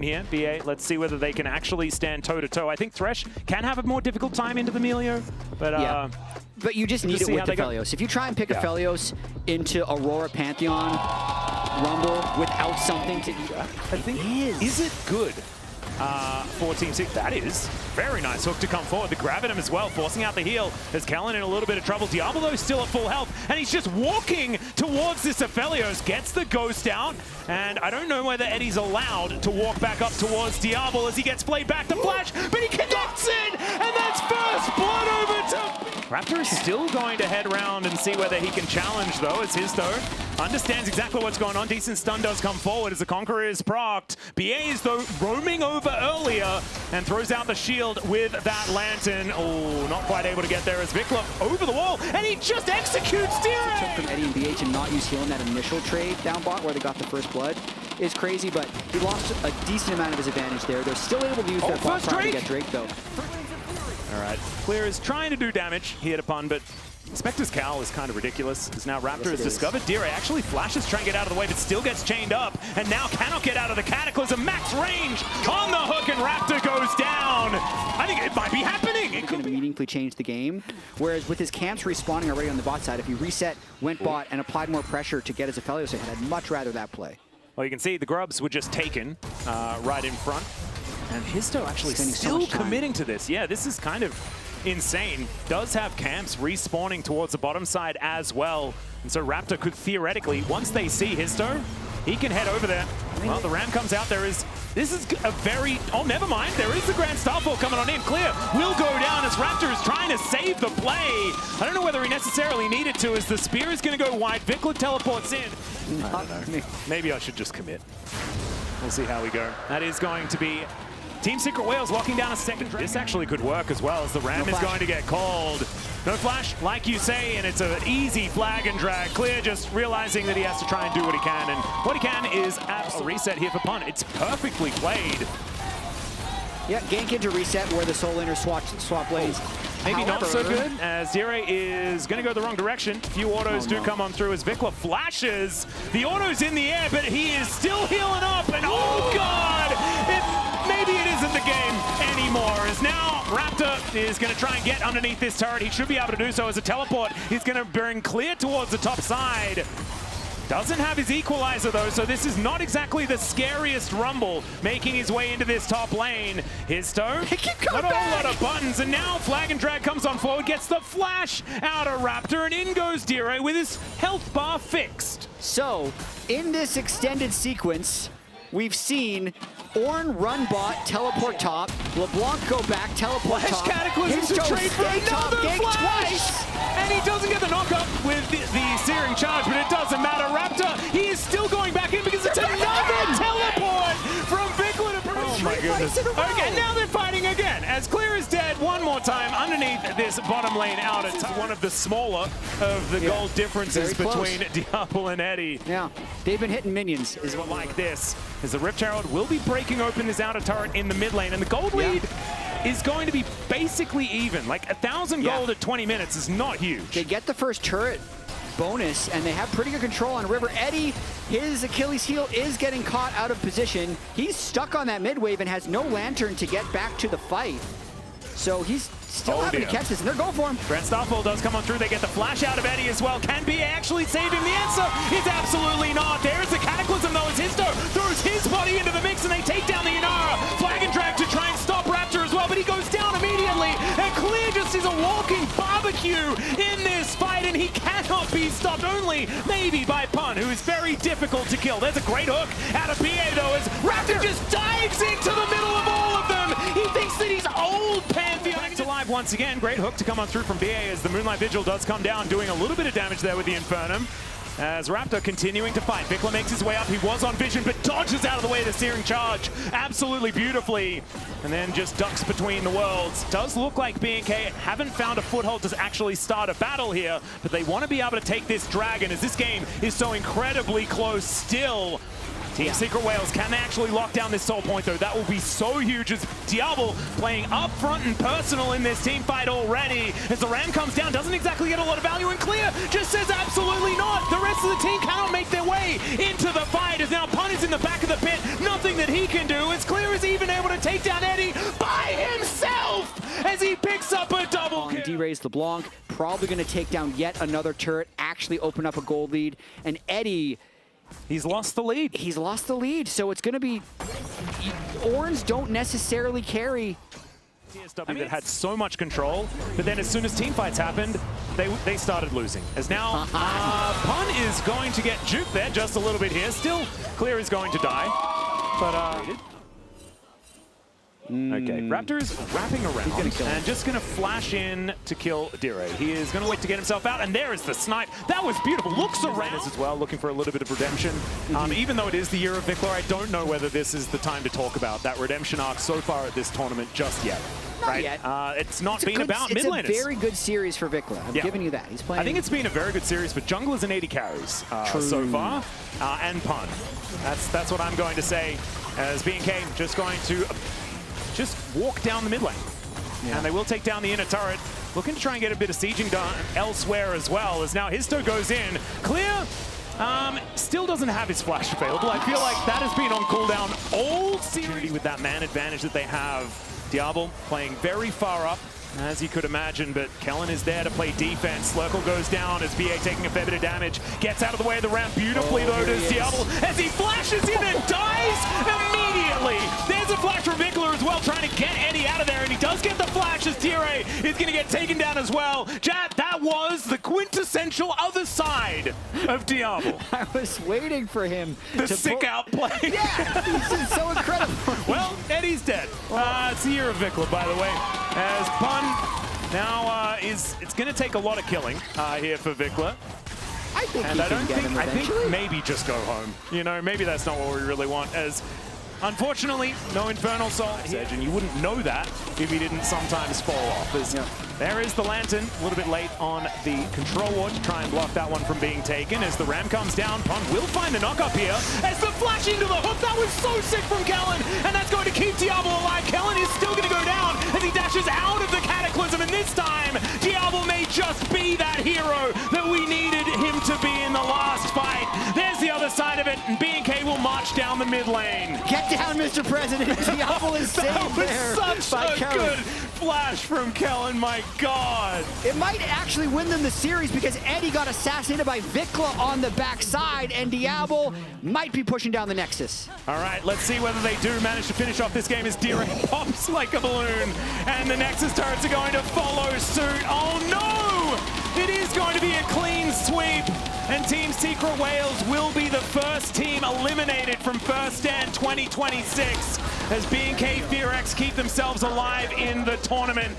here, BA. Let's see whether they can actually stand toe-to-toe. I think Thresh can have a more difficult time into the Melio, but but you just need it with the Felios. If you try and pick a Felios into Aurora Pantheon Rumble without something to... I think is it good for Team 6? That is. Very nice hook to come forward. The grab at him as well, forcing out the heal. As Kellen in a little bit of trouble. Diablo still at full health, and he's just walking towards this Aphelios. Gets the ghost out, and I don't know whether Eddie's allowed to walk back up towards Diablo as he gets played back to Flash, but he connects it, and that's first blood over to... Raptor is still going to head round and see whether he can challenge, though, as Histo understands exactly what's going on. Decent stun does come forward as the Conqueror is procced. BA is, though, roaming over earlier and throws out the shield with that Lantern. Oh, not quite able to get there as Vikla over the wall, and he just executes Dire! From Eddie and BA to not use heal in that initial trade down bot where they got the first blood is crazy, but he lost a decent amount of his advantage there. They're still able to use their bot trying to get Drake, though. All right, Clear is trying to do damage. He hit a pun, but Spectre's Cowl is kind of ridiculous, as now Raptor has discovered. Dire actually flashes, trying to get out of the way, but still gets chained up, and now cannot get out of the Cataclysm. Max range on the hook, and Raptor goes down. I think it might be happening. It could meaningfully change the game, whereas with his camps respawning already on the bot side, if he reset, went bot, and applied more pressure to get his Aphelios ahead, I'd much rather that play. Well, you can see the grubs were just taken right in front, and Histo actually still committing to this. Yeah, this is kind of insane. Does have camps respawning towards the bottom side as well. And so Raptor could theoretically, once they see Histo, he can head over there. Well, the Ram comes out. This is a very, oh, never mind. There is the Grand Starfall coming on in. Clear will go down as Raptor is trying to save the play. I don't know whether he necessarily needed to, as the spear is going to go wide. Vikla teleports in. I don't know. Maybe I should just commit. We'll see how we go. That is going to be Team Secret Whales locking down a second. This actually could work as well, as the Ram is going to get called. No flash, like you say, and it's an easy flag and drag. Clear just realizing that he has to try and do what he can, and what he can is a reset here for punt. It's perfectly played. Yeah, gank into reset where the soul laner swap lanes. Maybe not so good, as Dire is going to go the wrong direction. A few autos do come on through as Vikla flashes. The auto's in the air, but he is still healing up, and oh god! Maybe it isn't the game anymore, as now Raptor is going to try and get underneath this turret. He should be able to do so as a teleport. He's going to bring Clear towards the top side. Doesn't have his equalizer though, so this is not exactly the scariest Rumble making his way into this top lane. Histo, not a whole lot of buttons, and now flag and drag comes on forward, gets the flash out of Raptor, and in goes Dire with his health bar fixed. So, in this extended sequence, we've seen Ornn run bot, teleport top, LeBlanc go back, teleport top, Cataclysm to trade for another flash! And he doesn't get the knock-up with the Searing Charge, but it doesn't matter. Raptor, he is still going back in because it's another teleport from Vikla to Bruce. Oh my goodness. Okay, and now they're fighting again, as Clear is dead one more time underneath this bottom lane out. It's one of the smaller of the gold differences between Diablo and Eddie. Yeah, they've been hitting minions. Is what like this, as the Rift Herald will be breaking open his outer turret in the mid lane, and the gold lead is going to be basically even. Like 1,000 gold at 20 minutes is not huge. They get the first turret bonus, and they have pretty good control on River. Eddie, his Achilles heel is getting caught out of position. He's stuck on that mid wave and has no lantern to get back to the fight. So he's still having to catch this, and they're going for him. Grand Starfall does come on through. They get the flash out of Eddie as well. Can BA actually save him? The answer is absolutely not. There's the Cataclysm, though, as Histo throws his body into the mix, and they take down the Inara. Flag and drag to try and stop Raptor as well, but he goes down immediately. And Clear just is a walking barbecue in this fight, and he cannot be stopped, only maybe by Pun, who is very difficult to kill. There's a great hook out of BA, though, as Raptor just dives into the middle of all of them. He thinks that he's old Pantheon. Back to live once again. Great hook to come on through from BA as the Moonlight Vigil does come down, doing a little bit of damage there with the Infernum. As Raptor continuing to fight. Vikla makes his way up. He was on vision, but dodges out of the way of the Searing Charge absolutely beautifully. And then just ducks between the worlds. Does look like BNK haven't found a foothold to actually start a battle here, but they want to be able to take this dragon, as this game is so incredibly close still. Team Secret Whales, can they actually lock down this soul point though? That will be so huge as Diablo playing up front and personal in this team fight already. As the Ram comes down, doesn't exactly get a lot of value, and Clear just says absolutely not. The rest of the team cannot make their way into the fight as now Pun is in the back of the pit. Nothing that he can do as Clear is even able to take down Eddie by himself as he picks up a double kill. D-Rays LeBlanc probably going to take down yet another turret, actually open up a gold lead, and Eddie, he's lost the lead. He's lost the lead, so it's going to be... Orns don't necessarily carry. TSW that had so much control, but then as soon as team fights happened, they started losing. As now, Pun is going to get juked there just a little bit here. Still, Clear is going to die, but okay, Raptor is wrapping around and just going to flash in to kill Dire. He is going to wait to get himself out, and there is the snipe. That was beautiful. Looks around as well, looking for a little bit of redemption. Even though it is the year of Vikla, I don't know whether this is the time to talk about that redemption arc so far at this tournament just yet. Not yet. It's not been about mid laners. It's a very good series for Vikla. I'm giving you that. He's playing. I think it's been a very good series for junglers and AD carries so far, and Pun. That's what I'm going to say. As BNK just going to just walk down the mid lane. And they will take down the inner turret. Looking to try and get a bit of sieging done elsewhere as well, as now Histo goes in. Clear still doesn't have his flash available. I feel like that has been on cooldown all series with that man advantage that they have. Diablo playing very far up, as you could imagine, but Kellen is there to play defense. Lurkle goes down as BA taking a fair bit of damage. Gets out of the way of the ramp beautifully though does Diablo as he flashes in and dies immediately. There's a flash from Vikla as well, trying to get Eddie out of there, and he does get the flash as Tire is going to get taken down as well. Chat, that was the quintessential other side of Diablo. I was waiting for him to sick out play. Yeah, he's just so incredible. Well, Eddie's dead. It's the year of Vikla, by the way, as Pun now it's going to take a lot of killing here for Vikla. I think I think maybe just go home. You know, maybe that's not what we really want, as unfortunately, no Infernal Soul. And you wouldn't know that if he didn't sometimes fall off. As there is the Lantern, a little bit late on the Control Ward to try and block that one from being taken. As the Ram comes down, Pun will find the knock up here. As the flash into the hook, that was so sick from Kellen, and that's going to keep Diablo alive. Kellen is still going to go down as he dashes out of the Cataclysm, and this time, Diablo may just be that hero that we needed him to be in the last fight. There's the other side of it, and BNK will march down the mid lane. Get down, Mr. President. Diablo is saved there. That was such a good flash from Kellen, my God. It might actually win them the series because Eddie got assassinated by Vikla on the backside, and Diablo might be pushing down the Nexus. All right, let's see whether they do manage to finish off this game as Dire pops like a balloon, and the Nexus turrets are going to follow suit. Oh no! It is going to be a clean sweep, and Team Secret Whales will be the first team eliminated from First Stand 2026 as BNK FearX keep themselves alive in the tournament.